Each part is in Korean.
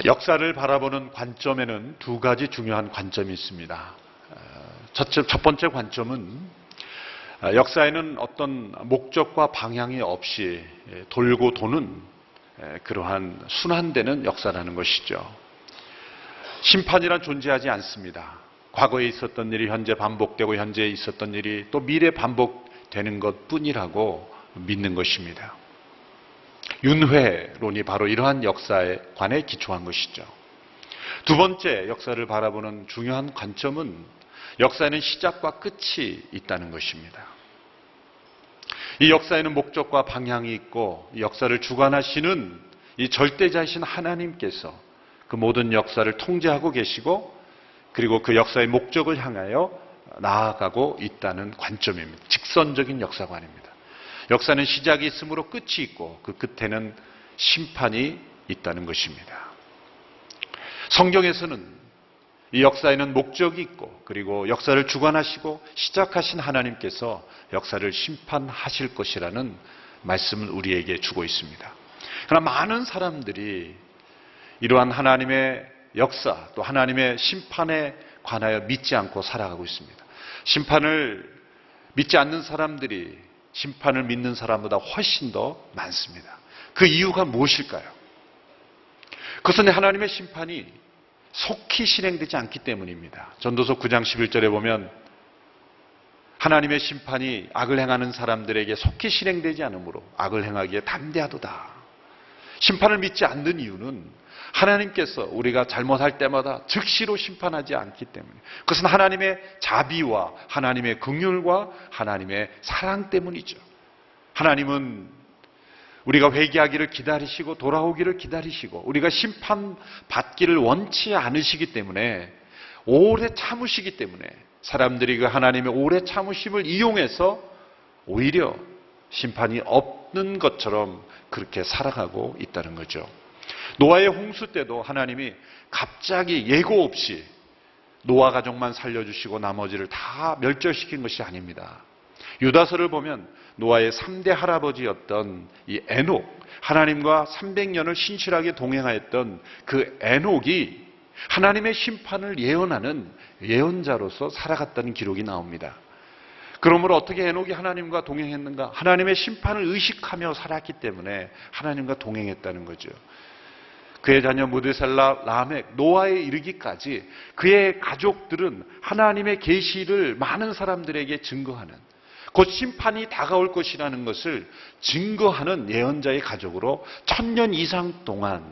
역사를 바라보는 관점에는 두 가지 중요한 관점이 있습니다. 첫 번째 관점은 역사에는 어떤 목적과 방향이 없이 돌고 도는 그러한 순환되는 역사라는 것이죠. 심판이란 존재하지 않습니다. 과거에 있었던 일이 현재 반복되고 현재에 있었던 일이 또 미래 반복되는 것뿐이라고 믿는 것입니다. 윤회론이 바로 이러한 역사에 관해 기초한 것이죠. 두 번째 역사를 바라보는 중요한 관점은 역사에는 시작과 끝이 있다는 것입니다. 이 역사에는 목적과 방향이 있고 역사를 주관하시는 이 절대자이신 하나님께서 그 모든 역사를 통제하고 계시고 그리고 그 역사의 목적을 향하여 나아가고 있다는 관점입니다. 직선적인 역사관입니다. 역사는 시작이 있으므로 끝이 있고 그 끝에는 심판이 있다는 것입니다. 성경에서는 이 역사에는 목적이 있고 그리고 역사를 주관하시고 시작하신 하나님께서 역사를 심판하실 것이라는 말씀을 우리에게 주고 있습니다. 그러나 많은 사람들이 이러한 하나님의 역사 또 하나님의 심판에 관하여 믿지 않고 살아가고 있습니다. 심판을 믿지 않는 사람들이 심판을 믿는 사람보다 훨씬 더 많습니다. 그 이유가 무엇일까요? 그것은 하나님의 심판이 속히 실행되지 않기 때문입니다. 전도서 9장 11절에 보면 하나님의 심판이 악을 행하는 사람들에게 속히 실행되지 않으므로 악을 행하기에 담대하도다. 심판을 믿지 않는 이유는 하나님께서 우리가 잘못할 때마다 즉시로 심판하지 않기 때문에 그것은 하나님의 자비와 하나님의 긍휼과 하나님의 사랑 때문이죠. 하나님은 우리가 회개하기를 기다리시고 돌아오기를 기다리시고 우리가 심판받기를 원치 않으시기 때문에 오래 참으시기 때문에 사람들이 그 하나님의 오래 참으심을 이용해서 오히려 심판이 없는 것처럼 그렇게 살아가고 있다는 거죠. 노아의 홍수 때도 하나님이 갑자기 예고 없이 노아 가족만 살려주시고 나머지를 다 멸절시킨 것이 아닙니다. 유다서를 보면 노아의 3대 할아버지였던 이 에녹, 하나님과 300년을 신실하게 동행하였던 그 에녹이 하나님의 심판을 예언하는 예언자로서 살아갔다는 기록이 나옵니다. 그러므로 어떻게 에녹이 하나님과 동행했는가? 하나님의 심판을 의식하며 살았기 때문에 하나님과 동행했다는 거죠. 그의 자녀 무드셀라, 라멕, 노아에 이르기까지 그의 가족들은 하나님의 계시를 많은 사람들에게 증거하는 곧 심판이 다가올 것이라는 것을 증거하는 예언자의 가족으로 1000년 이상 동안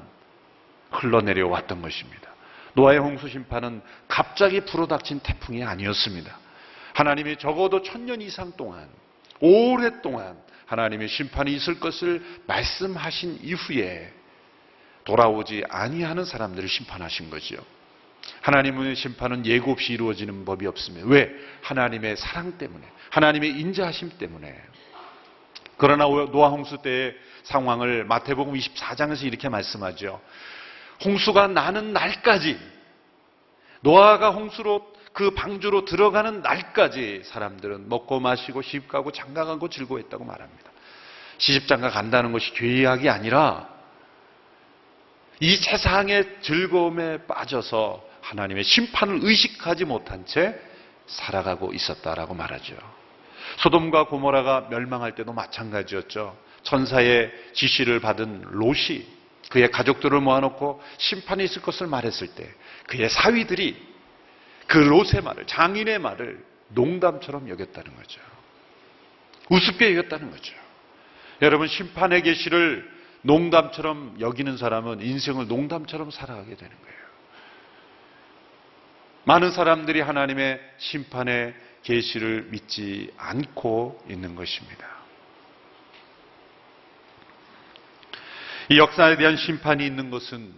흘러내려 왔던 것입니다. 노아의 홍수 심판은 갑자기 불어닥친 태풍이 아니었습니다. 하나님이 적어도 1000년 이상 동안 오랫동안 하나님의 심판이 있을 것을 말씀하신 이후에 돌아오지 아니하는 사람들을 심판하신 거죠. 하나님의 심판은 예고 없이 이루어지는 법이 없습니다. 왜? 하나님의 사랑 때문에, 하나님의 인자하심 때문에. 그러나 노아 홍수 때의 상황을 마태복음 24장에서 이렇게 말씀하죠. 홍수가 나는 날까지, 노아가 홍수로 그 방주로 들어가는 날까지 사람들은 먹고 마시고 시집가고 장가가고 즐거워했다고 말합니다. 시집장가 간다는 것이 죄악이 아니라 이 세상의 즐거움에 빠져서 하나님의 심판을 의식하지 못한 채 살아가고 있었다라고 말하죠. 소돔과 고모라가 멸망할 때도 마찬가지였죠. 천사의 지시를 받은 롯이 그의 가족들을 모아놓고 심판이 있을 것을 말했을 때 그의 사위들이 그 롯의 말을, 장인의 말을 농담처럼 여겼다는 거죠. 우습게 여겼다는 거죠. 여러분, 심판의 계시를 농담처럼 여기는 사람은 인생을 농담처럼 살아가게 되는 거예요. 많은 사람들이 하나님의 심판의 계시를 믿지 않고 있는 것입니다. 이 역사에 대한 심판이 있는 것은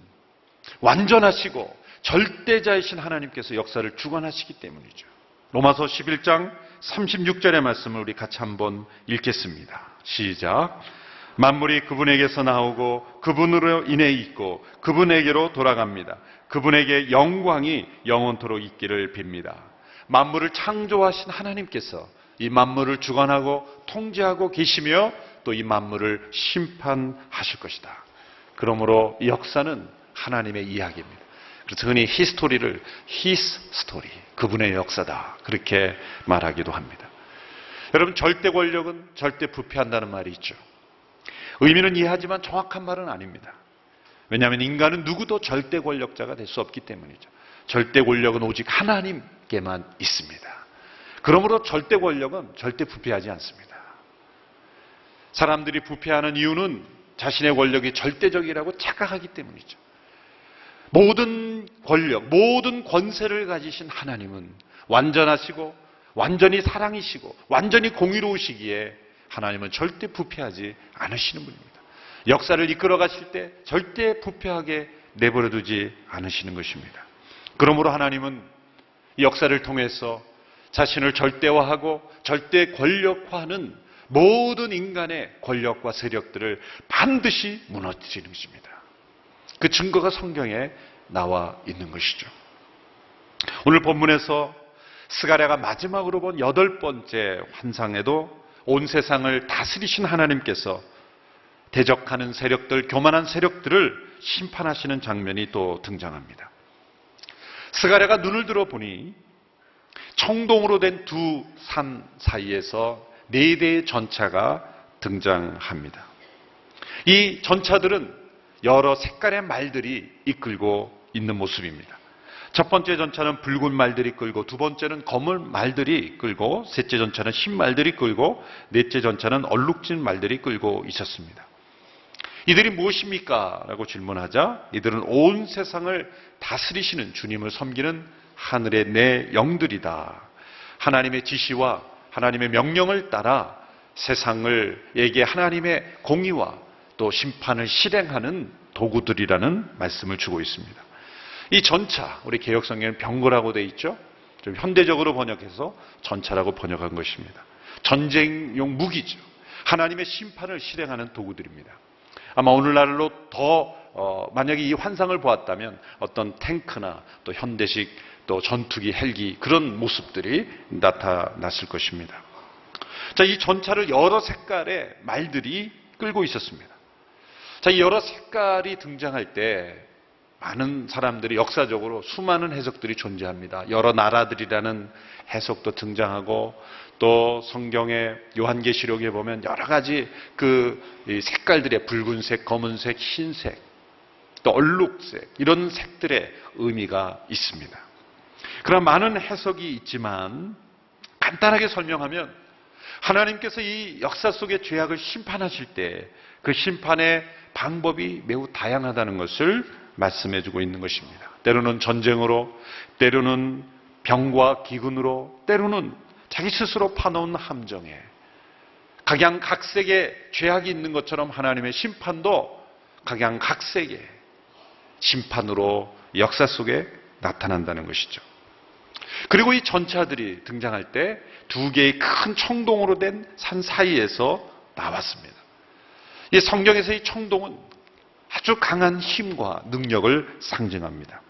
완전하시고 절대자이신 하나님께서 역사를 주관하시기 때문이죠. 로마서 11장 36절의 말씀을 우리 같이 한번 읽겠습니다. 시작. 만물이 그분에게서 나오고 그분으로 인해 있고 그분에게로 돌아갑니다. 그분에게 영광이 영원토록 있기를 빕니다. 만물을 창조하신 하나님께서 이 만물을 주관하고 통제하고 계시며 또 이 만물을 심판하실 것이다. 그러므로 이 역사는 하나님의 이야기입니다. 그래서 흔히 히스토리를 His story, 그분의 역사다, 그렇게 말하기도 합니다. 여러분, 절대 권력은 절대 부패한다는 말이 있죠. 의미는 이해하지만 정확한 말은 아닙니다. 왜냐하면 인간은 누구도 절대 권력자가 될 수 없기 때문이죠. 절대 권력은 오직 하나님께만 있습니다. 그러므로 절대 권력은 절대 부패하지 않습니다. 사람들이 부패하는 이유는 자신의 권력이 절대적이라고 착각하기 때문이죠. 모든 권력, 모든 권세를 가지신 하나님은 완전하시고 완전히 사랑이시고 완전히 공의로우시기에 하나님은 절대 부패하지 않으시는 분입니다. 역사를 이끌어 가실 때 절대 부패하게 내버려 두지 않으시는 것입니다. 그러므로 하나님은 이 역사를 통해서 자신을 절대화하고 절대 권력화하는 모든 인간의 권력과 세력들을 반드시 무너뜨리는 것입니다. 그 증거가 성경에 나와 있는 것이죠. 오늘 본문에서 스가랴가 마지막으로 본 8번째 환상에도 온 세상을 다스리신 하나님께서 대적하는 세력들, 교만한 세력들을 심판하시는 장면이 또 등장합니다. 스가랴가 눈을 들어보니 청동으로 된 두 산 사이에서 4대의 전차가 등장합니다. 이 전차들은 여러 색깔의 말들이 이끌고 있는 모습입니다. 첫 번째 전차는 붉은 말들이 끌고, 두 번째는 검은 말들이 끌고, 셋째 전차는 흰 말들이 끌고, 넷째 전차는 얼룩진 말들이 끌고 있었습니다. 이들이 무엇입니까? 라고 질문하자 이들은 온 세상을 다스리시는 주님을 섬기는 하늘의 내 영들이다. 하나님의 지시와 하나님의 명령을 따라 세상을에게 하나님의 공의와 또 심판을 실행하는 도구들이라는 말씀을 주고 있습니다. 이 전차, 우리 개역성경에는 병거라고 되어 있죠. 좀 현대적으로 번역해서 전차라고 번역한 것입니다. 전쟁용 무기죠. 하나님의 심판을 실행하는 도구들입니다. 아마 오늘날로 더 만약에 이 환상을 보았다면 어떤 탱크나 또 현대식 또 전투기, 헬기 그런 모습들이 나타났을 것입니다. 자, 이 전차를 여러 색깔의 말들이 끌고 있었습니다. 자, 이 여러 색깔이 등장할 때 많은 사람들이 역사적으로 수많은 해석들이 존재합니다. 여러 나라들이라는 해석도 등장하고 또 성경의 요한계시록에 보면 여러 가지 그 색깔들의 붉은색, 검은색, 흰색, 또 얼룩색 이런 색들의 의미가 있습니다. 그런 많은 해석이 있지만 간단하게 설명하면 하나님께서 이 역사 속의 죄악을 심판하실 때 그 심판의 방법이 매우 다양하다는 것을 말씀해주고 있는 것입니다. 때로는 전쟁으로, 때로는 병과 기근으로, 때로는 자기 스스로 파놓은 함정에 각양각색의 죄악이 있는 것처럼 하나님의 심판도 각양각색의 심판으로 역사 속에 나타난다는 것이죠. 그리고 이 전차들이 등장할 때 2개의 큰 청동으로 된 산 사이에서 나왔습니다. 이 성경에서 이 청동은 아주 강한 힘과 능력을 상징합니다.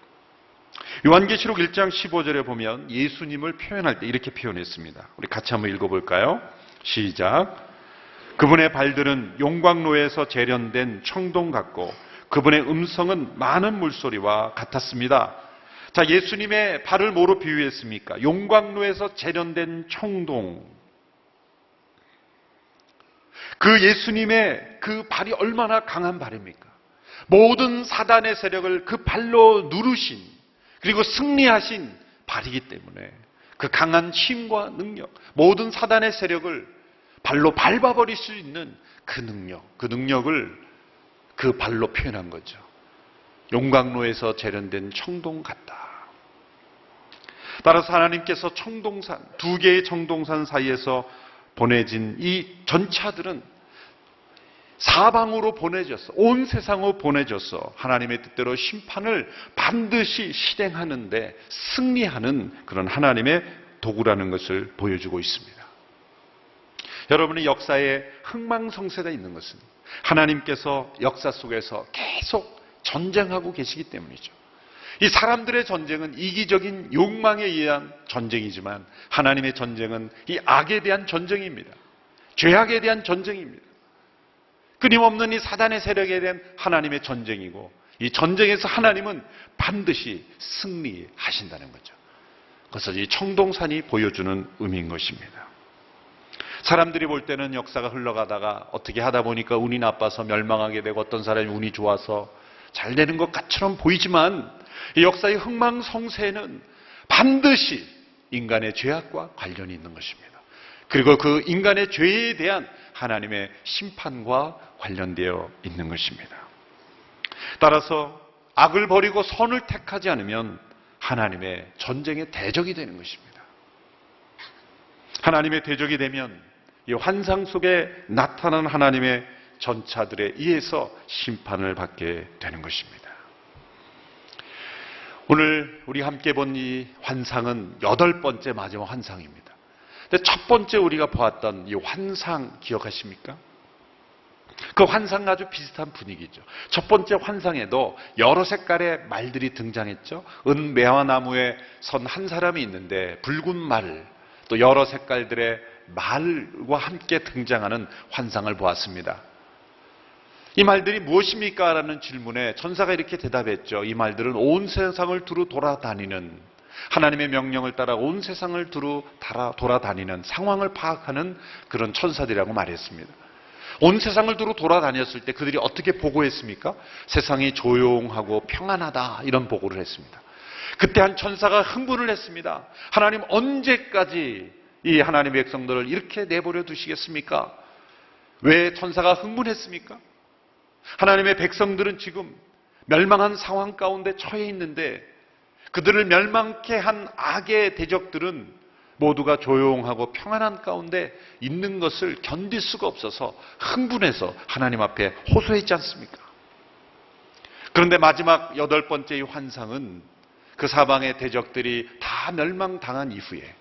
요한계시록 1장 15절에 보면 예수님을 표현할 때 이렇게 표현했습니다. 우리 같이 한번 읽어볼까요? 시작. 그분의 발들은 용광로에서 재련된 청동 같고 그분의 음성은 많은 물소리와 같았습니다. 자, 예수님의 발을 뭐로 비유했습니까? 용광로에서 재련된 청동. 그 예수님의 그 발이 얼마나 강한 발입니까? 모든 사단의 세력을 그 발로 누르신 그리고 승리하신 발이기 때문에 그 강한 힘과 능력, 모든 사단의 세력을 발로 밟아버릴 수 있는 그 능력을 그 발로 표현한 거죠. 용광로에서 재련된 청동 같다. 따라서 하나님께서 청동산, 2개의 청동산 사이에서 보내진 이 전차들은 사방으로 보내져서 온 세상으로 보내져서 하나님의 뜻대로 심판을 반드시 실행하는데 승리하는 그런 하나님의 도구라는 것을 보여주고 있습니다. 여러분의 역사에 흥망성쇠가 있는 것은 하나님께서 역사 속에서 계속 전쟁하고 계시기 때문이죠. 이 사람들의 전쟁은 이기적인 욕망에 의한 전쟁이지만 하나님의 전쟁은 이 악에 대한 전쟁입니다. 죄악에 대한 전쟁입니다. 끊임없는 이 사단의 세력에 대한 하나님의 전쟁이고 이 전쟁에서 하나님은 반드시 승리하신다는 거죠. 그래서 이 청동산이 보여주는 의미인 것입니다. 사람들이 볼 때는 역사가 흘러가다가 어떻게 하다 보니까 운이 나빠서 멸망하게 되고 어떤 사람이 운이 좋아서 잘 되는 것 같처럼 보이지만 이 역사의 흥망성쇠는 반드시 인간의 죄악과 관련이 있는 것입니다. 그리고 그 인간의 죄에 대한 하나님의 심판과 관련되어 있는 것입니다. 따라서 악을 버리고 선을 택하지 않으면 하나님의 전쟁의 대적이 되는 것입니다. 하나님의 대적이 되면 이 환상 속에 나타난 하나님의 전차들에 의해서 심판을 받게 되는 것입니다. 오늘 우리 함께 본 이 환상은 8번째 마지막 환상입니다. 근데 첫 번째 우리가 보았던 이 환상 기억하십니까? 그 환상과 아주 비슷한 분위기죠. 첫 번째 환상에도 여러 색깔의 말들이 등장했죠. 은매화나무에 선 한 사람이 있는데 붉은 말, 또 여러 색깔들의 말과 함께 등장하는 환상을 보았습니다. 이 말들이 무엇입니까? 라는 질문에 천사가 이렇게 대답했죠. 이 말들은 온 세상을 두루 돌아다니는, 하나님의 명령을 따라 온 세상을 두루 돌아다니는, 상황을 파악하는 그런 천사들이라고 말했습니다. 온 세상을 두루 돌아다녔을 때 그들이 어떻게 보고했습니까? 세상이 조용하고 평안하다, 이런 보고를 했습니다. 그때 한 천사가 흥분을 했습니다. 하나님, 언제까지 이 하나님의 백성들을 이렇게 내버려 두시겠습니까? 왜 천사가 흥분했습니까? 하나님의 백성들은 지금 멸망한 상황 가운데 처해 있는데 그들을 멸망케 한 악의 대적들은 모두가 조용하고 평안한 가운데 있는 것을 견딜 수가 없어서 흥분해서 하나님 앞에 호소했지 않습니까? 그런데 마지막 8번째 이 환상은 그 사방의 대적들이 다 멸망당한 이후에,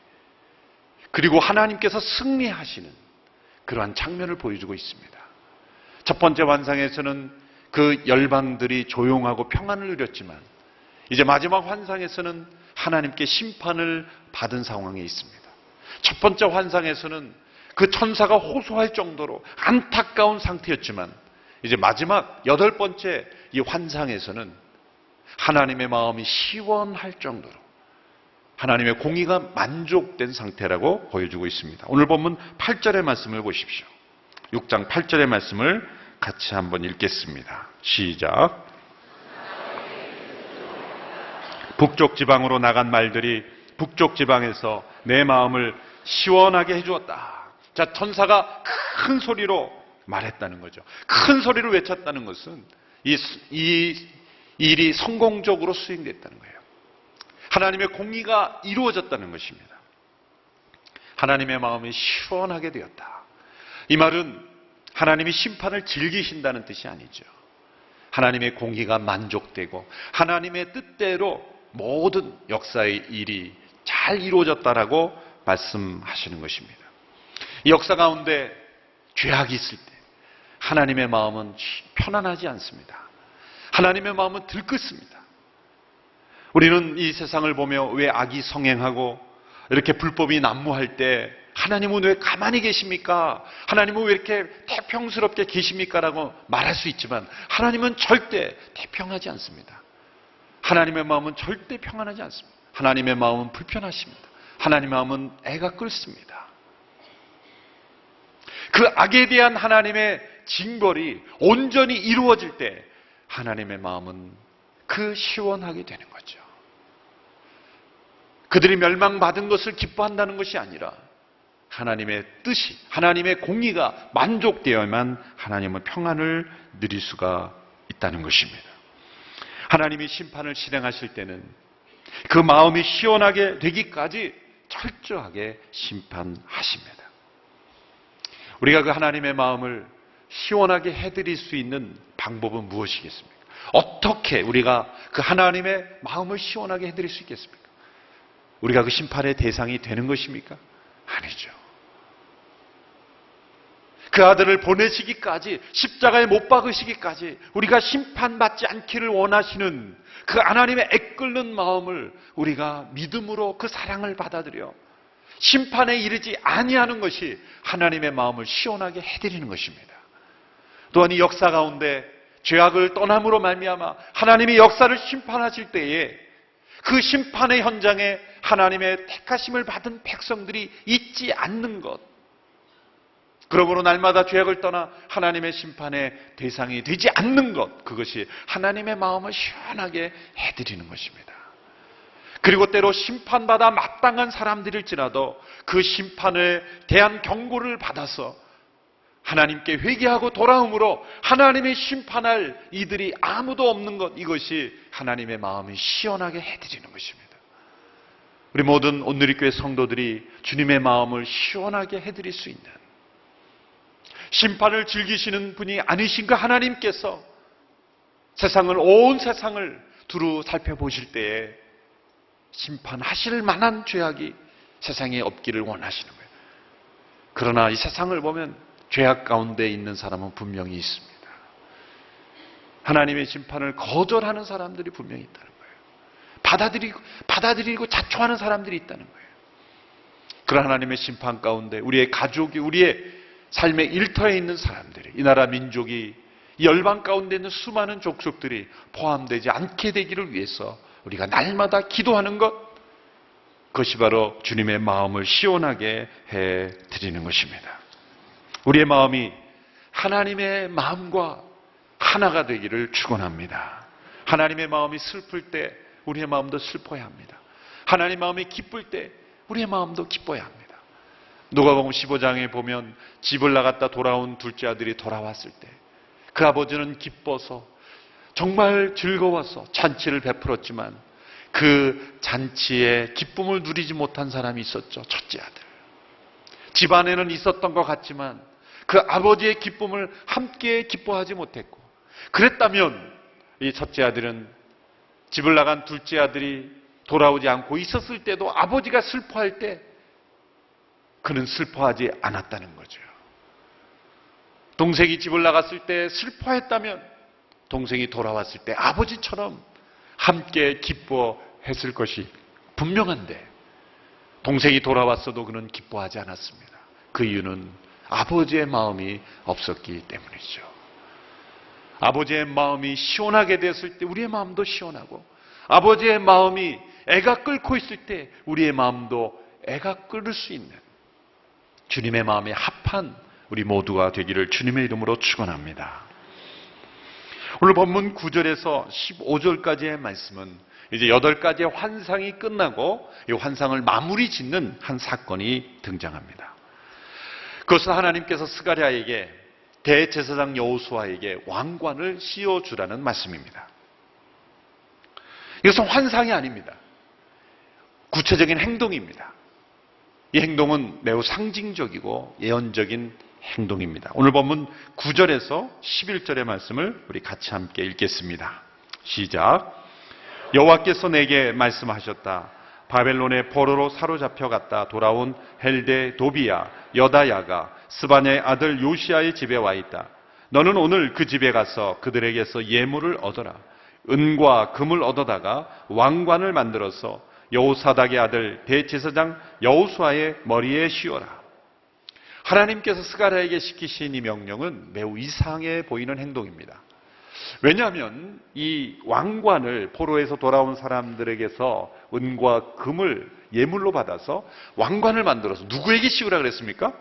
그리고 하나님께서 승리하시는 그러한 장면을 보여주고 있습니다. 첫 번째 환상에서는 그 열방들이 조용하고 평안을 누렸지만 이제 마지막 환상에서는 하나님께 심판을 받은 상황에 있습니다. 첫 번째 환상에서는 그 천사가 호소할 정도로 안타까운 상태였지만 이제 마지막 8번째 이 환상에서는 하나님의 마음이 시원할 정도로 하나님의 공의가 만족된 상태라고 보여주고 있습니다. 오늘 본문 8절의 말씀을 보십시오. 6장 8절의 말씀을 같이 한번 읽겠습니다. 시작. 북쪽 지방으로 나간 말들이 북쪽 지방에서 내 마음을 시원하게 해주었다. 자, 천사가 큰 소리로 말했다는 거죠. 큰 소리로 외쳤다는 것은 이 일이 성공적으로 수행됐다는 거예요. 하나님의 공의가 이루어졌다는 것입니다. 하나님의 마음이 시원하게 되었다. 이 말은 하나님이 심판을 즐기신다는 뜻이 아니죠. 하나님의 공의가 만족되고 하나님의 뜻대로 모든 역사의 일이 잘 이루어졌다라고 말씀하시는 것입니다. 이 역사 가운데 죄악이 있을 때 하나님의 마음은 편안하지 않습니다. 하나님의 마음은 들끓습니다. 우리는 이 세상을 보며 왜 악이 성행하고 이렇게 불법이 난무할 때 하나님은 왜 가만히 계십니까? 하나님은 왜 이렇게 태평스럽게 계십니까? 라고 말할 수 있지만 하나님은 절대 태평하지 않습니다. 하나님의 마음은 절대 평안하지 않습니다. 하나님의 마음은 불편하십니다. 하나님의 마음은 애가 끓습니다. 그 악에 대한 하나님의 징벌이 온전히 이루어질 때 하나님의 마음은 그 시원하게 되는 거죠. 그들이 멸망받은 것을 기뻐한다는 것이 아니라 하나님의 뜻이, 하나님의 공의가 만족되어야만 하나님은 평안을 누릴 수가 있다는 것입니다. 하나님이 심판을 실행하실 때는 그 마음이 시원하게 되기까지 철저하게 심판하십니다. 우리가 그 하나님의 마음을 시원하게 해드릴 수 있는 방법은 무엇이겠습니까? 어떻게 우리가 그 하나님의 마음을 시원하게 해드릴 수 있겠습니까? 우리가 그 심판의 대상이 되는 것입니까? 아니죠. 그 아들을 보내시기까지, 십자가에 못 박으시기까지 우리가 심판받지 않기를 원하시는 그 하나님의 애끓는 마음을 우리가 믿음으로 그 사랑을 받아들여 심판에 이르지 아니하는 것이 하나님의 마음을 시원하게 해드리는 것입니다. 또한 이 역사 가운데 죄악을 떠남으로 말미암아 하나님이 역사를 심판하실 때에 그 심판의 현장에 하나님의 택하심을 받은 백성들이 있지 않는 것, 그러므로 날마다 죄악을 떠나 하나님의 심판의 대상이 되지 않는 것, 그것이 하나님의 마음을 시원하게 해드리는 것입니다. 그리고 때로 심판받아 마땅한 사람들일지라도 그 심판에 대한 경고를 받아서 하나님께 회개하고 돌아옴으로 하나님이 심판할 이들이 아무도 없는 것, 이것이 하나님의 마음이 시원하게 해드리는 것입니다. 우리 모든 온누리교회 성도들이 주님의 마음을 시원하게 해드릴 수 있는, 심판을 즐기시는 분이 아니신 그 하나님께서 온 세상을 두루 살펴보실 때에 심판하실 만한 죄악이 세상에 없기를 원하시는 거예요. 그러나 이 세상을 보면 죄악 가운데 있는 사람은 분명히 있습니다. 하나님의 심판을 거절하는 사람들이 분명히 있다는 거예요. 받아들이고 자초하는 사람들이 있다는 거예요. 그런 하나님의 심판 가운데 우리의 가족이, 우리의 삶의 일터에 있는 사람들이, 이 나라 민족이, 이 열방 가운데 있는 수많은 족속들이 포함되지 않게 되기를 위해서 우리가 날마다 기도하는 것, 그것이 바로 주님의 마음을 시원하게 해드리는 것입니다. 우리의 마음이 하나님의 마음과 하나가 되기를 축원합니다. 하나님의 마음이 슬플 때 우리의 마음도 슬퍼야 합니다. 하나님의 마음이 기쁠 때 우리의 마음도 기뻐야 합니다. 누가복음 15장에 보면 집을 나갔다 돌아온 둘째 아들이 돌아왔을 때 그 아버지는 기뻐서 정말 즐거워서 잔치를 베풀었지만 그 잔치에 기쁨을 누리지 못한 사람이 있었죠. 첫째 아들. 집안에는 있었던 것 같지만 그 아버지의 기쁨을 함께 기뻐하지 못했고, 그랬다면 이 첫째 아들은 집을 나간 둘째 아들이 돌아오지 않고 있었을 때도 아버지가 슬퍼할 때 그는 슬퍼하지 않았다는 거죠. 동생이 집을 나갔을 때 슬퍼했다면 동생이 돌아왔을 때 아버지처럼 함께 기뻐했을 것이 분명한데 동생이 돌아왔어도 그는 기뻐하지 않았습니다. 그 이유는 아버지의 마음이 없었기 때문이죠. 아버지의 마음이 시원하게 됐을 때 우리의 마음도 시원하고, 아버지의 마음이 애가 끓고 있을 때 우리의 마음도 애가 끓을 수 있는 주님의 마음에 합한 우리 모두가 되기를 주님의 이름으로 축원합니다. 오늘 본문 9절에서 15절까지의 말씀은 이제 8가지의 환상이 끝나고 이 환상을 마무리 짓는 한 사건이 등장합니다. 그것은 하나님께서 스가랴에게, 대제사장 여호수아에게 왕관을 씌워주라는 말씀입니다. 이것은 환상이 아닙니다. 구체적인 행동입니다. 이 행동은 매우 상징적이고 예언적인 행동입니다. 오늘 본문 9절에서 11절의 말씀을 우리 같이 함께 읽겠습니다. 시작. 여호와께서 내게 말씀하셨다. 바벨론의 포로로 사로잡혀 갔다 돌아온 헬데 도비야 여다야가 스바냐의 아들 요시아의 집에 와 있다. 너는 오늘 그 집에 가서 그들에게서 예물을 얻어라. 은과 금을 얻어다가 왕관을 만들어서 여호사닥의 아들 대제사장 여호수아의 머리에 씌워라. 하나님께서 스가랴에게 시키신 이 명령은 매우 이상해 보이는 행동입니다. 왜냐하면 이 왕관을 포로에서 돌아온 사람들에게서 은과 금을 예물로 받아서 왕관을 만들어서 누구에게 씌우라 그랬습니까?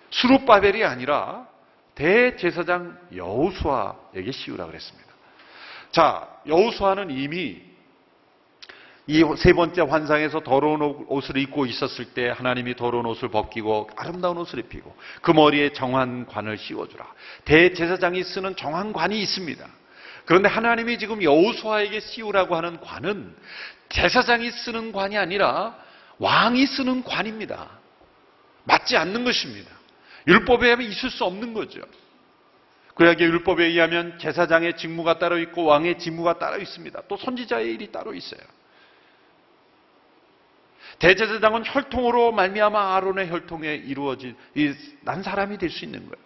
수룹바벨이 아니라 대제사장 여호수아에게 씌우라 그랬습니다. 자, 여호수아는 이미 이 세 번째 환상에서 더러운 옷을 입고 있었을 때 하나님이 더러운 옷을 벗기고 아름다운 옷을 입히고 그 머리에 정한 관을 씌워주라. 대제사장이 쓰는 정한 관이 있습니다. 그런데 하나님이 지금 여호수아에게 씌우라고 하는 관은 제사장이 쓰는 관이 아니라 왕이 쓰는 관입니다. 맞지 않는 것입니다. 율법에 의하면 있을 수 없는 거죠. 구약의 율법에 의하면 제사장의 직무가 따로 있고 왕의 직무가 따로 있습니다. 또 선지자의 일이 따로 있어요. 대제사장은 혈통으로 말미암아 아론의 혈통에 이루어진 난 사람이 될 수 있는 거예요.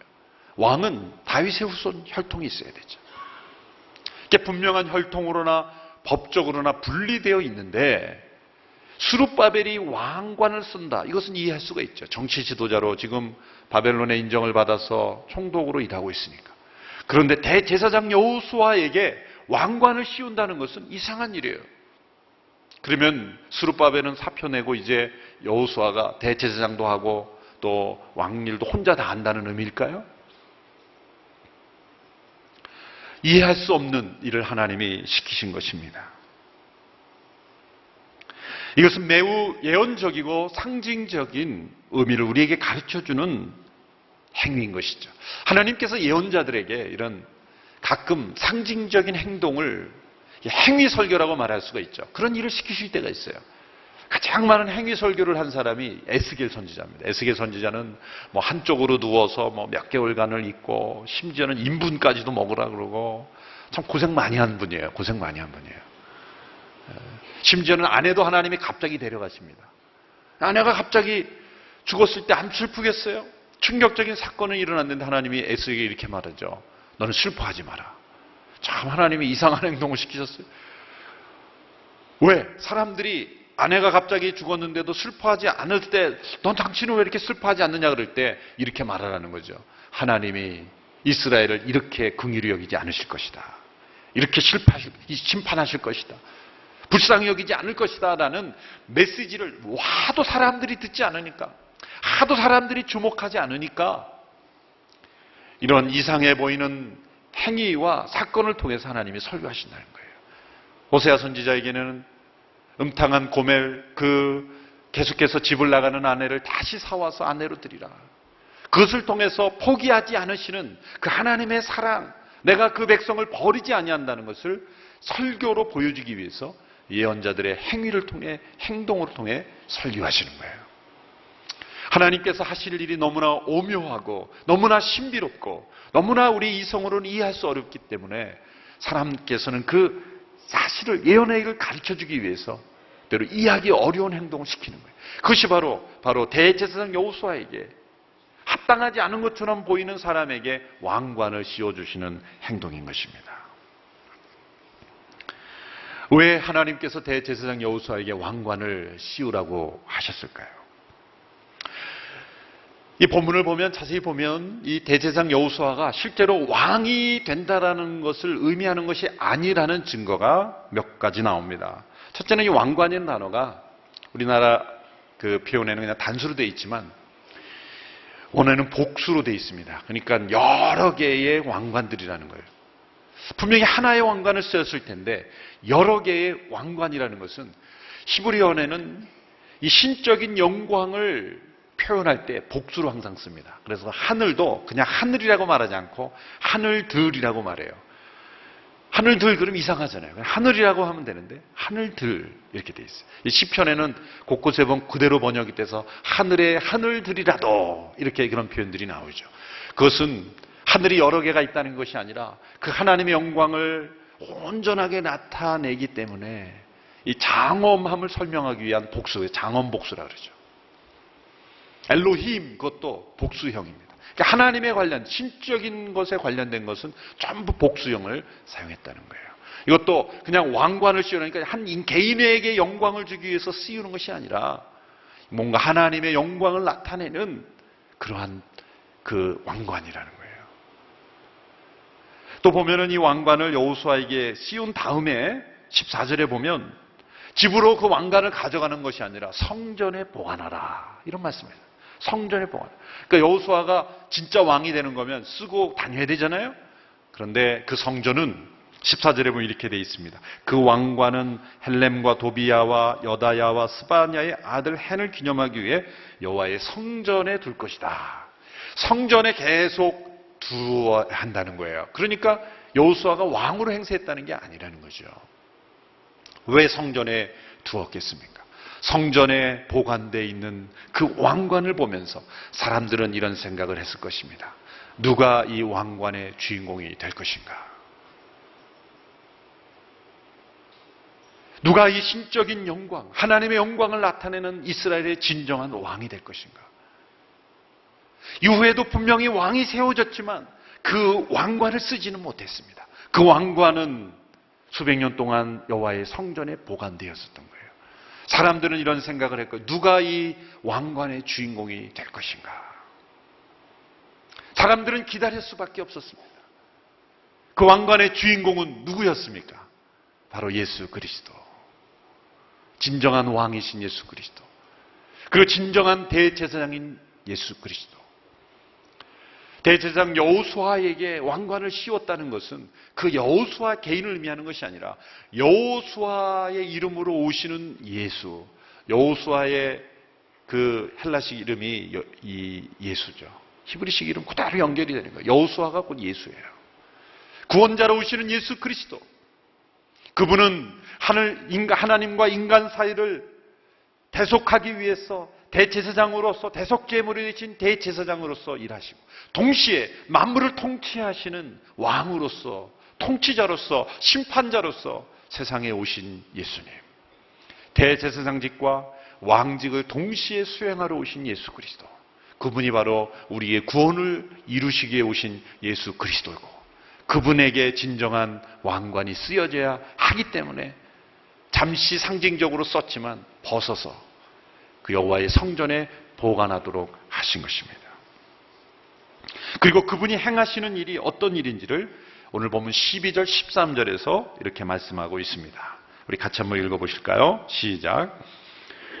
왕은 다윗의 후손 혈통이 있어야 되죠. 이게 분명한 혈통으로나 법적으로나 분리되어 있는데 수룹바벨이 왕관을 쓴다. 이것은 이해할 수가 있죠. 정치 지도자로 지금 바벨론의 인정을 받아서 총독으로 일하고 있으니까. 그런데 대제사장 여호수아에게 왕관을 씌운다는 것은 이상한 일이에요. 그러면 스룹바벨은 사표 내고 이제 여호수아가 대제사장도 하고 또 왕일도 혼자 다 한다는 의미일까요? 이해할 수 없는 일을 하나님이 시키신 것입니다. 이것은 매우 예언적이고 상징적인 의미를 우리에게 가르쳐주는 행위인 것이죠. 하나님께서 예언자들에게 이런 가끔 상징적인 행동을 행위 설교라고 말할 수가 있죠. 그런 일을 시키실 때가 있어요. 가장 많은 행위 설교를 한 사람이 에스겔 선지자입니다. 에스겔 선지자는 뭐 한쪽으로 누워서 뭐 몇 개월간을 있고 심지어는 인분까지도 먹으라 그러고 참 고생 많이 한 분이에요. 고생 많이 한 분이에요. 심지어는 아내도 하나님이 갑자기 데려가십니다. 아내가 갑자기 죽었을 때 안 슬프겠어요? 충격적인 사건이 일어났는데 하나님이 에스겔에게 이렇게 말하죠. 너는 슬퍼하지 마라. 참 하나님이 이상한 행동을 시키셨어요. 왜? 사람들이 아내가 갑자기 죽었는데도 슬퍼하지 않을 때 넌 당신은 왜 이렇게 슬퍼하지 않느냐 그럴 때 이렇게 말하라는 거죠. 하나님이 이스라엘을 이렇게 긍휼히 여기지 않으실 것이다. 이렇게 심판하실 것이다. 불쌍히 여기지 않을 것이다 라는 메시지를 하도 사람들이 듣지 않으니까, 하도 사람들이 주목하지 않으니까 이런 이상해 보이는 행위와 사건을 통해서 하나님이 설교하신다는 거예요. 호세아 선지자에게는 음탕한 고멜, 계속해서 집을 나가는 아내를 다시 사와서 아내로 드리라. 그것을 통해서 포기하지 않으시는 그 하나님의 사랑, 내가 그 백성을 버리지 아니한다는 것을 설교로 보여주기 위해서 예언자들의 행위를 통해, 행동을 통해 설교하시는 거예요. 하나님께서 하실 일이 너무나 오묘하고 너무나 신비롭고 너무나 우리 이성으로는 이해할 수 어렵기 때문에 사람께서는 그 사실을, 예언의 일을 가르쳐주기 위해서 때로 이해하기 어려운 행동을 시키는 거예요. 그것이 바로 대제사장 여호수아에게 합당하지 않은 것처럼 보이는 사람에게 왕관을 씌워주시는 행동인 것입니다. 왜 하나님께서 대제사장 여호수아에게 왕관을 씌우라고 하셨을까요? 이 본문을 보면, 자세히 보면 이 대제사장 여호수아가 실제로 왕이 된다라는 것을 의미하는 것이 아니라는 증거가 몇 가지 나옵니다. 첫째는 이 왕관이라는 단어가 우리나라 그 표현에는 그냥 단수로 되어 있지만 원어에는 복수로 되어 있습니다. 그러니까 여러 개의 왕관들이라는 거예요. 분명히 하나의 왕관을 쓰였을 텐데 여러 개의 왕관이라는 것은 히브리어에는 이 신적인 영광을 표현할 때 복수로 항상 씁니다. 그래서 하늘도 그냥 하늘이라고 말하지 않고 하늘들이라고 말해요. 하늘들 그러면 이상하잖아요. 하늘이라고 하면 되는데 하늘들 이렇게 돼 있어요. 이 시편에는 곳곳에 보면 그대로 번역이 돼서 하늘의 하늘들이라도 이렇게 그런 표현들이 나오죠. 그것은 하늘이 여러 개가 있다는 것이 아니라 그 하나님의 영광을 온전하게 나타내기 때문에 이 장엄함을 설명하기 위한 복수예요. 장엄복수라 그러죠. 엘로힘, 그것도 복수형입니다. 그러니까 하나님에 관련, 신적인 것에 관련된 것은 전부 복수형을 사용했다는 거예요. 이것도 그냥 왕관을 씌우니까 한 개인에게 영광을 주기 위해서 씌우는 것이 아니라 뭔가 하나님의 영광을 나타내는 그러한 그 왕관이라는 거예요. 또 보면은 이 왕관을 여호수아에게 씌운 다음에 14절에 보면 집으로 그 왕관을 가져가는 것이 아니라 성전에 보관하라, 이런 말씀이에요. 성전에 보관. 그러니까 여호수아가 진짜 왕이 되는 거면 쓰고 다녀야 되잖아요. 그런데 그 성전은 14절에 보면 이렇게 되어 있습니다. 그 왕관은 헬렘과 도비야와 여다야와 스바냐의 아들 헨을 기념하기 위해 여호와의 성전에 둘 것이다. 성전에 계속 두어야 한다는 거예요. 그러니까 여호수아가 왕으로 행세했다는 게 아니라는 거죠. 왜 성전에 두었겠습니까? 성전에 보관되어 있는 그 왕관을 보면서 사람들은 이런 생각을 했을 것입니다. 누가 이 왕관의 주인공이 될 것인가? 누가 이 신적인 영광, 하나님의 영광을 나타내는 이스라엘의 진정한 왕이 될 것인가? 이후에도 분명히 왕이 세워졌지만 그 왕관을 쓰지는 못했습니다. 그 왕관은 수백 년 동안 여호와의 성전에 보관되었었던 거예요. 사람들은 이런 생각을 했고, 누가 이 왕관의 주인공이 될 것인가? 사람들은 기다릴 수밖에 없었습니다. 그 왕관의 주인공은 누구였습니까? 바로 예수 그리스도. 진정한 왕이신 예수 그리스도. 그리고 진정한 대제사장인 예수 그리스도. 대제사장 여호수아에게 왕관을 씌웠다는 것은 그 여호수아 개인을 의미하는 것이 아니라 여호수아의 이름으로 오시는 예수, 여호수아의 그 헬라식 이름이 이 예수죠. 히브리식 이름 그대로 연결이 되는 거예요. 여호수아가 곧 예수예요. 구원자로 오시는 예수 그리스도. 그분은 하나님과 인간 사이를 대속하기 위해서 대제사장으로서 대속제물이 되신 대제사장으로서 일하시고 동시에 만물을 통치하시는 왕으로서 통치자로서 심판자로서 세상에 오신 예수님. 대제사장직과 왕직을 동시에 수행하러 오신 예수 그리스도. 그분이 바로 우리의 구원을 이루시기에 오신 예수 그리스도이고 그분에게 진정한 왕관이 쓰여져야 하기 때문에 잠시 상징적으로 썼지만 벗어서 그 여호와의 성전에 보관하도록 하신 것입니다. 그리고 그분이 행하시는 일이 어떤 일인지를 오늘 보면 12절, 13절에서 이렇게 말씀하고 있습니다. 우리 같이 한번 읽어보실까요? 시작.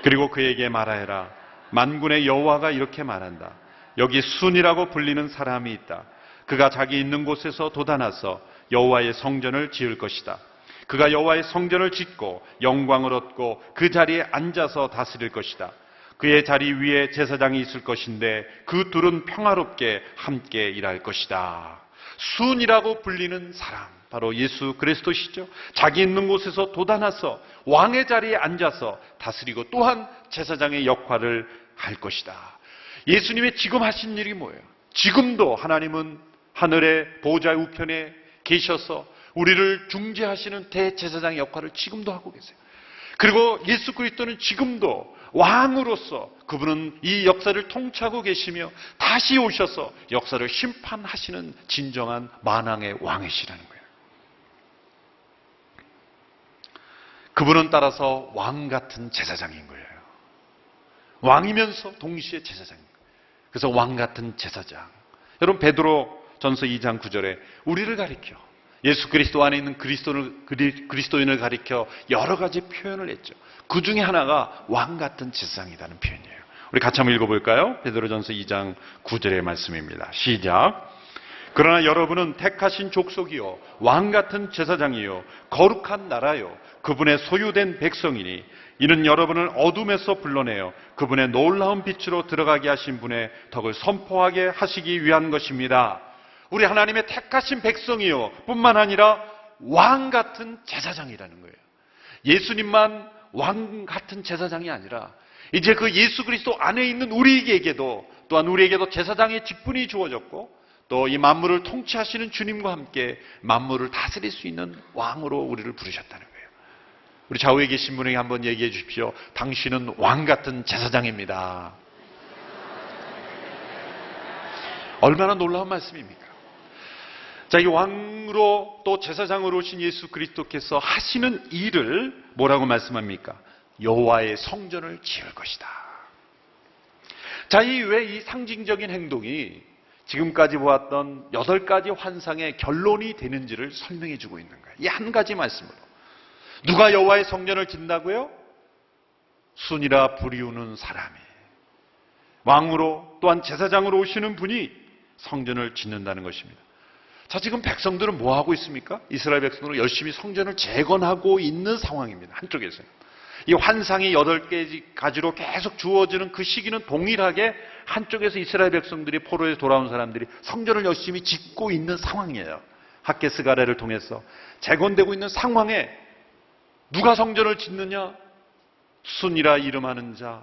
그리고 그에게 말하여라. 만군의 여호와가 이렇게 말한다. 여기 순이라고 불리는 사람이 있다. 그가 자기 있는 곳에서 돋아나서 여호와의 성전을 지을 것이다. 그가 여호와의 성전을 짓고 영광을 얻고 그 자리에 앉아서 다스릴 것이다. 그의 자리 위에 제사장이 있을 것인데 그 둘은 평화롭게 함께 일할 것이다. 순이라고 불리는 사람, 바로 예수 그리스도시죠. 자기 있는 곳에서 돋아나서 왕의 자리에 앉아서 다스리고 또한 제사장의 역할을 할 것이다. 예수님의 지금 하신 일이 뭐예요? 지금도 하나님은 하늘의 보좌의 우편에 계셔서 우리를 중재하시는 대제사장의 역할을 지금도 하고 계세요. 그리고 예수 그리스도는 지금도 왕으로서 그분은 이 역사를 통치하고 계시며 다시 오셔서 역사를 심판하시는 진정한 만왕의 왕이시라는 거예요. 그분은 따라서 왕 같은 제사장인 거예요. 왕이면서 동시에 제사장인 거예요. 그래서 왕 같은 제사장. 여러분 베드로 전서 2장 9절에 우리를 가리켜 예수 그리스도 안에 있는 그리스도인을 가리켜 여러 가지 표현을 했죠. 그 중에 하나가 왕 같은 제사장이라는 표현이에요. 우리 같이 한번 읽어볼까요? 베드로전서 2장 9절의 말씀입니다. 시작. 그러나 여러분은 택하신 족속이요 왕 같은 제사장이요 거룩한 나라요 그분의 소유된 백성이니 이는 여러분을 어둠에서 불러내어 그분의 놀라운 빛으로 들어가게 하신 분의 덕을 선포하게 하시기 위한 것입니다. 우리 하나님의 택하신 백성이요 뿐만 아니라 왕 같은 제사장이라는 거예요. 예수님만 왕 같은 제사장이 아니라 이제 그 예수 그리스도 안에 있는 우리에게도 또한 우리에게도 제사장의 직분이 주어졌고 또 이 만물을 통치하시는 주님과 함께 만물을 다스릴 수 있는 왕으로 우리를 부르셨다는 거예요. 우리 좌우에 계신 분에게 한번 얘기해 주십시오. 당신은 왕 같은 제사장입니다. 얼마나 놀라운 말씀입니까? 자, 이 왕으로 또 제사장으로 오신 예수 그리스도께서 하시는 일을 뭐라고 말씀합니까? 여호와의 성전을 지을 것이다. 자, 왜 이 상징적인 행동이 지금까지 보았던 8가지 환상의 결론이 되는지를 설명해 주고 있는 거예요. 이 한 가지 말씀으로. 누가 여호와의 성전을 짓는다고요? 순이라 부리우는 사람이. 왕으로 또한 제사장으로 오시는 분이 성전을 짓는다는 것입니다. 자, 지금 백성들은 뭐 하고 있습니까? 이스라엘 백성들은 열심히 성전을 재건하고 있는 상황입니다. 한쪽에서요. 이 환상이 8가지로 계속 주어지는 그 시기는 동일하게 한쪽에서 이스라엘 백성들이 포로에서 돌아온 사람들이 성전을 열심히 짓고 있는 상황이에요. 학개스가랴를 통해서 재건되고 있는 상황에 누가 성전을 짓느냐? 순이라 이름하는 자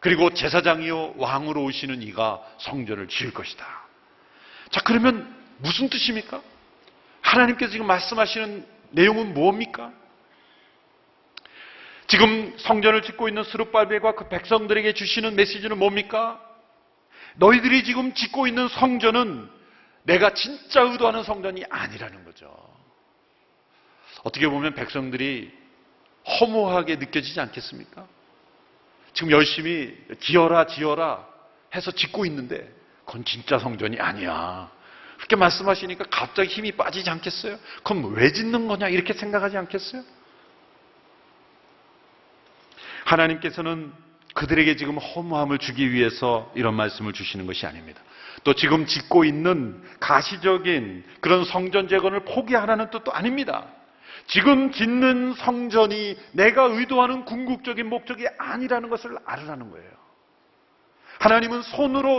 그리고 제사장이요 왕으로 오시는 이가 성전을 지을 것이다. 자, 그러면 무슨 뜻입니까? 하나님께서 지금 말씀하시는 내용은 뭡니까? 지금 성전을 짓고 있는 스룹바벨과 그 백성들에게 주시는 메시지는 뭡니까? 너희들이 지금 짓고 있는 성전은 내가 진짜 의도하는 성전이 아니라는 거죠. 어떻게 보면 백성들이 허무하게 느껴지지 않겠습니까? 지금 열심히 지어라 해서 짓고 있는데 그건 진짜 성전이 아니야. 이렇게 말씀하시니까 갑자기 힘이 빠지지 않겠어요? 그럼 왜 짓는 거냐 이렇게 생각하지 않겠어요? 하나님께서는 그들에게 지금 허무함을 주기 위해서 이런 말씀을 주시는 것이 아닙니다. 또 지금 짓고 있는 가시적인 그런 성전 재건을 포기하라는 뜻도 아닙니다. 지금 짓는 성전이 내가 의도하는 궁극적인 목적이 아니라는 것을 알으라는 거예요. 하나님은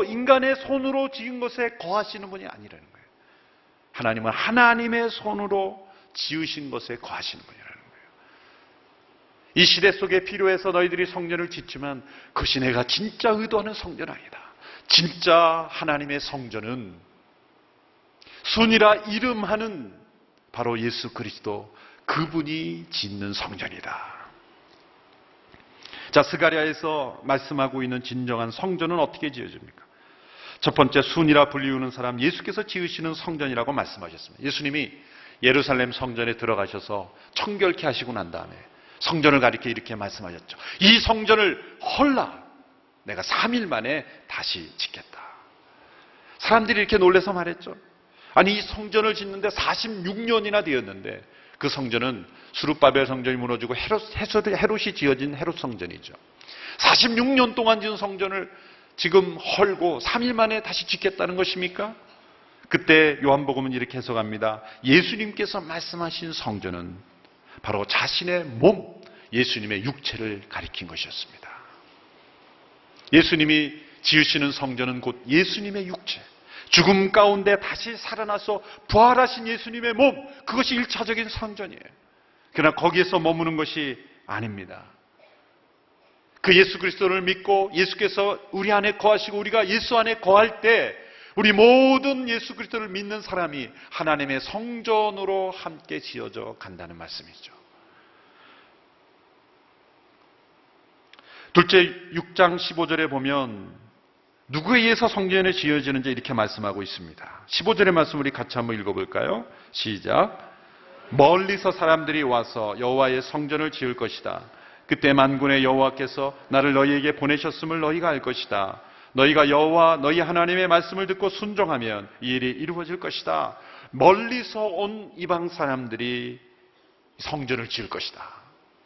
인간의 손으로 지은 것에 거하시는 분이 아니라는 거예요. 하나님은 하나님의 손으로 지으신 것에 거하시는 분이라는 거예요. 이 시대 속에 필요해서 너희들이 성전을 짓지만 그것이 내가 진짜 의도하는 성전 아니다. 진짜 하나님의 성전은 순이라 이름하는 바로 예수 그리스도 그분이 짓는 성전이다. 자, 스가랴에서 말씀하고 있는 진정한 성전은 어떻게 지어집니까? 첫 번째, 순이라 불리우는 사람, 예수께서 지으시는 성전이라고 말씀하셨습니다. 예수님이 예루살렘 성전에 들어가셔서 청결케 하시고 난 다음에 성전을 가리켜 이렇게 말씀하셨죠. 이 성전을 헐라 내가 3일 만에 다시 짓겠다. 사람들이 이렇게 놀라서 말했죠. 아니, 이 성전을 짓는데 46년이나 되었는데 그 성전은 수룹바벨 성전이 무너지고 헤롯이 지어진 헤롯 성전이죠. 46년 동안 지은 성전을 지금 헐고 3일 만에 다시 짓겠다는 것입니까? 그때 요한복음은 이렇게 해석합니다. 예수님께서 말씀하신 성전은 바로 자신의 몸, 예수님의 육체를 가리킨 것이었습니다. 예수님이 지으시는 성전은 곧 예수님의 육체, 죽음 가운데 다시 살아나서 부활하신 예수님의 몸, 그것이 1차적인 성전이에요. 그러나 거기에서 머무는 것이 아닙니다. 그 예수 그리스도를 믿고 예수께서 우리 안에 거하시고 우리가 예수 안에 거할 때 우리 모든 예수 그리스도를 믿는 사람이 하나님의 성전으로 함께 지어져 간다는 말씀이죠. 둘째 6장 15절에 보면 누구에 의해서 성전이 지어지는지 이렇게 말씀하고 있습니다. 15절의 말씀 우리 같이 한번 읽어볼까요? 시작. 멀리서 사람들이 와서 여호와의 성전을 지을 것이다. 그때 만군의 여호와께서 나를 너희에게 보내셨음을 너희가 알 것이다. 너희가 여호와 너희 하나님의 말씀을 듣고 순종하면 이 일이 이루어질 것이다. 멀리서 온 이방 사람들이 성전을 지을 것이다.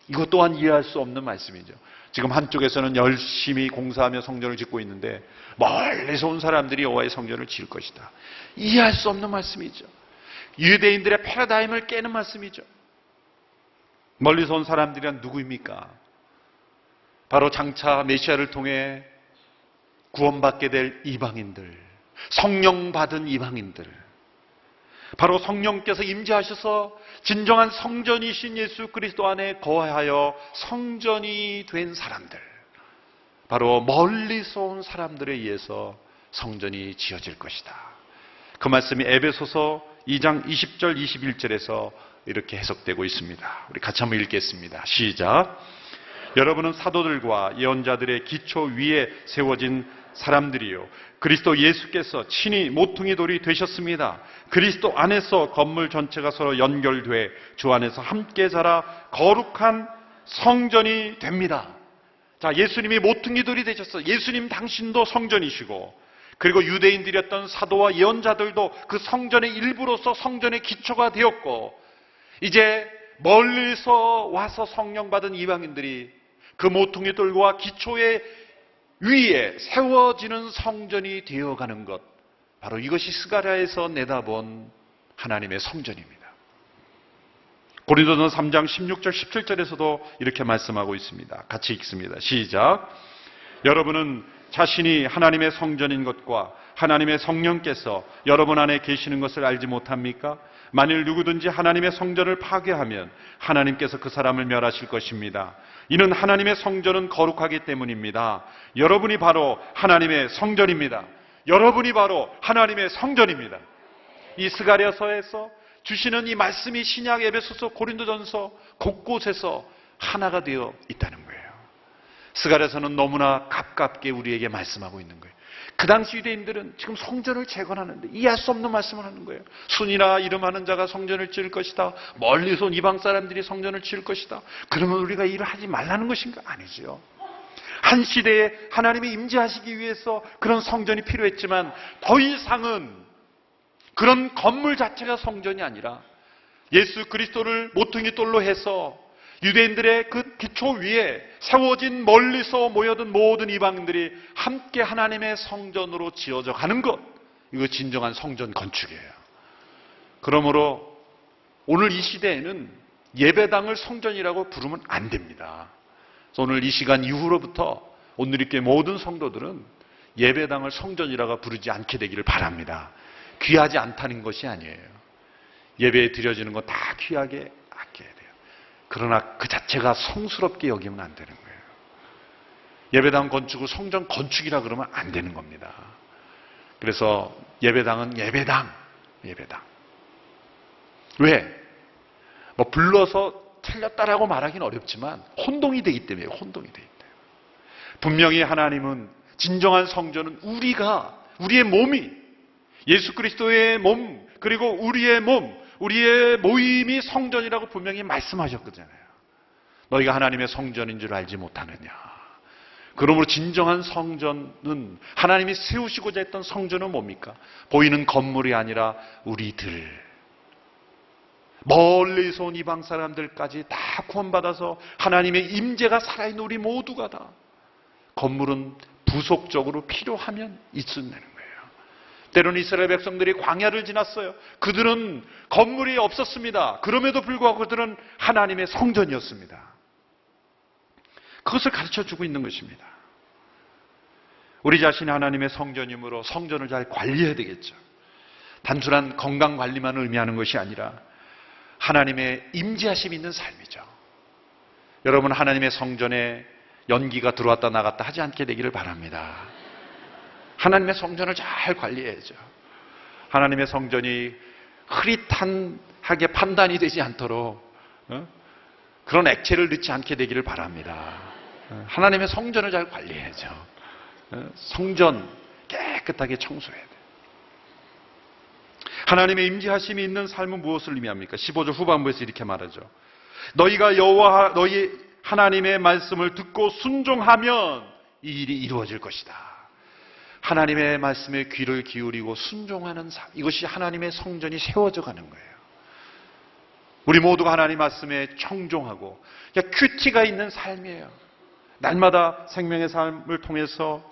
이것 또한 이해할 수 없는 말씀이죠. 지금 한쪽에서는 열심히 공사하며 성전을 짓고 있는데 멀리서 온 사람들이 여호와의 성전을 지을 것이다. 이해할 수 없는 말씀이죠. 유대인들의 패러다임을 깨는 말씀이죠. 멀리서 온 사람들이란 누구입니까? 바로 장차 메시아를 통해 구원받게 될 이방인들, 성령 받은 이방인들, 바로 성령께서 임재하셔서 진정한 성전이신 예수 그리스도 안에 거하여 성전이 된 사람들, 바로 멀리서 온 사람들에 의해서 성전이 지어질 것이다. 그 말씀이 에베소서 2장 20절 21절에서 이렇게 해석되고 있습니다. 우리 같이 한번 읽겠습니다. 시작. 여러분은 사도들과 예언자들의 기초 위에 세워진 사람들이요, 그리스도 예수께서 친히 모퉁이 돌이 되셨습니다. 그리스도 안에서 건물 전체가 서로 연결돼 주 안에서 함께 자라 거룩한 성전이 됩니다. 자, 예수님이 모퉁이 돌이 되셨어요. 예수님 당신도 성전이시고, 그리고 유대인들이었던 사도와 예언자들도 그 성전의 일부로서 성전의 기초가 되었고, 이제 멀리서 와서 성령 받은 이방인들이 그 모퉁이 돌과 기초의 위에 세워지는 성전이 되어가는 것, 바로 이것이 스가랴에서 내다본 하나님의 성전입니다. 고린도전서 3장 16절 17절에서도 이렇게 말씀하고 있습니다. 같이 읽습니다. 시작. 여러분은 자신이 하나님의 성전인 것과 하나님의 성령께서 여러분 안에 계시는 것을 알지 못합니까? 만일 누구든지 하나님의 성전을 파괴하면 하나님께서 그 사람을 멸하실 것입니다. 이는 하나님의 성전은 거룩하기 때문입니다. 여러분이 바로 하나님의 성전입니다. 여러분이 바로 하나님의 성전입니다. 이 스가랴서에서 주시는 이 말씀이 신약, 에베소서, 고린도전서 곳곳에서 하나가 되어 있다는 거예요. 스가랴서는 너무나 가깝게 우리에게 말씀하고 있는 거예요. 그 당시 유대인들은 지금 성전을 재건하는데 이해할 수 없는 말씀을 하는 거예요. 순이라 이름하는 자가 성전을 지을 것이다. 멀리서 온 이방 사람들이 성전을 지을 것이다. 그러면 우리가 일을 하지 말라는 것인가? 아니죠. 한 시대에 하나님이 임재하시기 위해서 그런 성전이 필요했지만 더 이상은 그런 건물 자체가 성전이 아니라 예수 그리스도를 모퉁이 돌로 해서 유대인들의 그 기초 위에 세워진 멀리서 모여든 모든 이방인들이 함께 하나님의 성전으로 지어져 가는 것, 이거 진정한 성전 건축이에요. 그러므로 오늘 이 시대에는 예배당을 성전이라고 부르면 안 됩니다. 그래서 오늘 이 시간 이후로부터 온누리교회 모든 성도들은 예배당을 성전이라고 부르지 않게 되기를 바랍니다. 귀하지 않다는 것이 아니에요. 예배에 드려지는 거 다 귀하게 아껴야 돼요. 그러나 그 자체가 성스럽게 여기면 안 되는 거예요. 예배당 건축을 성전 건축이라 그러면 안 되는 겁니다. 그래서 예배당은 예배당. 왜? 뭐 불러서 틀렸다라고 말하기는 어렵지만 혼동이 되기 때문에 분명히 하나님은 진정한 성전은 우리의 몸이 예수 그리스도의 몸, 그리고 우리의 몸, 우리의 모임이 성전이라고 분명히 말씀하셨거든요. 너희가 하나님의 성전인 줄 알지 못하느냐. 그러므로 진정한 성전은, 하나님이 세우시고자 했던 성전은 뭡니까? 보이는 건물이 아니라 우리들, 멀리서 온 이방 사람들까지 다 구원받아서 하나님의 임재가 살아있는 우리 모두가 다. 건물은 부속적으로 필요하면 있으면 되는 거예요. 때로는 이스라엘 백성들이 광야를 지났어요. 그들은 건물이 없었습니다. 그럼에도 불구하고 그들은 하나님의 성전이었습니다. 그것을 가르쳐주고 있는 것입니다. 우리 자신이 하나님의 성전이므로 성전을 잘 관리해야 되겠죠. 단순한 건강관리만 의미하는 것이 아니라 하나님의 임재하심이 있는 삶이죠. 여러분, 하나님의 성전에 연기가 들어왔다 나갔다 하지 않게 되기를 바랍니다. 하나님의 성전을 잘 관리해야죠. 하나님의 성전이 흐릿하게 판단이 되지 않도록 그런 액체를 넣지 않게 되기를 바랍니다. 하나님의 성전을 잘 관리해야죠. 성전 깨끗하게 청소해야 돼요. 하나님의 임재하심이 있는 삶은 무엇을 의미합니까? 15절 후반부에서 이렇게 말하죠. 너희가 여호와 너희 하나님의 말씀을 듣고 순종하면 이 일이 이루어질 것이다. 하나님의 말씀에 귀를 기울이고 순종하는 삶, 이것이 하나님의 성전이 세워져 가는 거예요. 우리 모두가 하나님 말씀에 청종하고 큐티가 있는 삶이에요. 날마다 생명의 삶을 통해서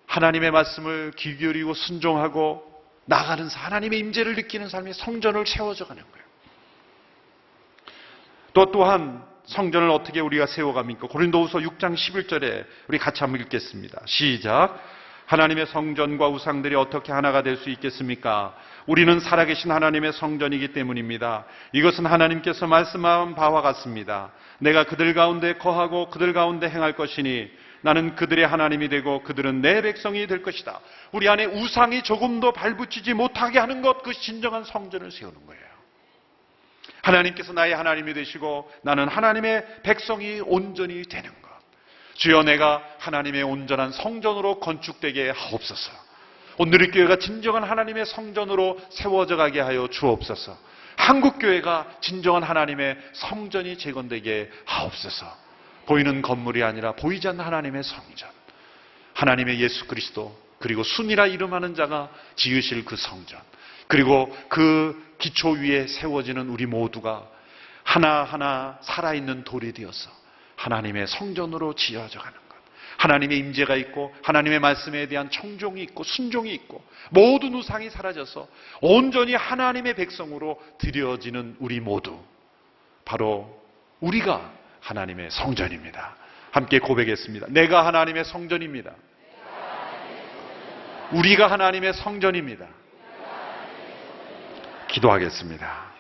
하나님의 말씀을 귀 기울이고 순종하고 나가는 삶, 하나님의 임재를 느끼는 삶이 성전을 세워져 가는 거예요. 또한 성전을 어떻게 우리가 세워갑니까? 고린도후서 6장 11절에 우리 같이 한번 읽겠습니다. 시작. 하나님의 성전과 우상들이 어떻게 하나가 될 수 있겠습니까? 우리는 살아계신 하나님의 성전이기 때문입니다. 이것은 하나님께서 말씀한 바와 같습니다. 내가 그들 가운데 거하고 그들 가운데 행할 것이니 나는 그들의 하나님이 되고 그들은 내 백성이 될 것이다. 우리 안에 우상이 조금도 발붙이지 못하게 하는 것, 그것이 진정한 성전을 세우는 거예요. 하나님께서 나의 하나님이 되시고 나는 하나님의 백성이 온전히 되는 것. 주여, 내가 하나님의 온전한 성전으로 건축되게 하옵소서. 온누리교회가 진정한 하나님의 성전으로 세워져 가게 하여 주옵소서. 한국교회가 진정한 하나님의 성전이 재건되게 하옵소서. 보이는 건물이 아니라 보이지 않는 하나님의 성전, 하나님의 예수 그리스도, 그리고 순이라 이름하는 자가 지으실 그 성전, 그리고 그 기초 위에 세워지는 우리 모두가 하나하나 살아있는 돌이 되어서 하나님의 성전으로 지어져 가는 것. 하나님의 임재가 있고 하나님의 말씀에 대한 청종이 있고 순종이 있고 모든 우상이 사라져서 온전히 하나님의 백성으로 드려지는 우리 모두, 바로 우리가 하나님의 성전입니다. 함께 고백했습니다. 내가 하나님의 성전입니다. 우리가 하나님의 성전입니다. 기도하겠습니다.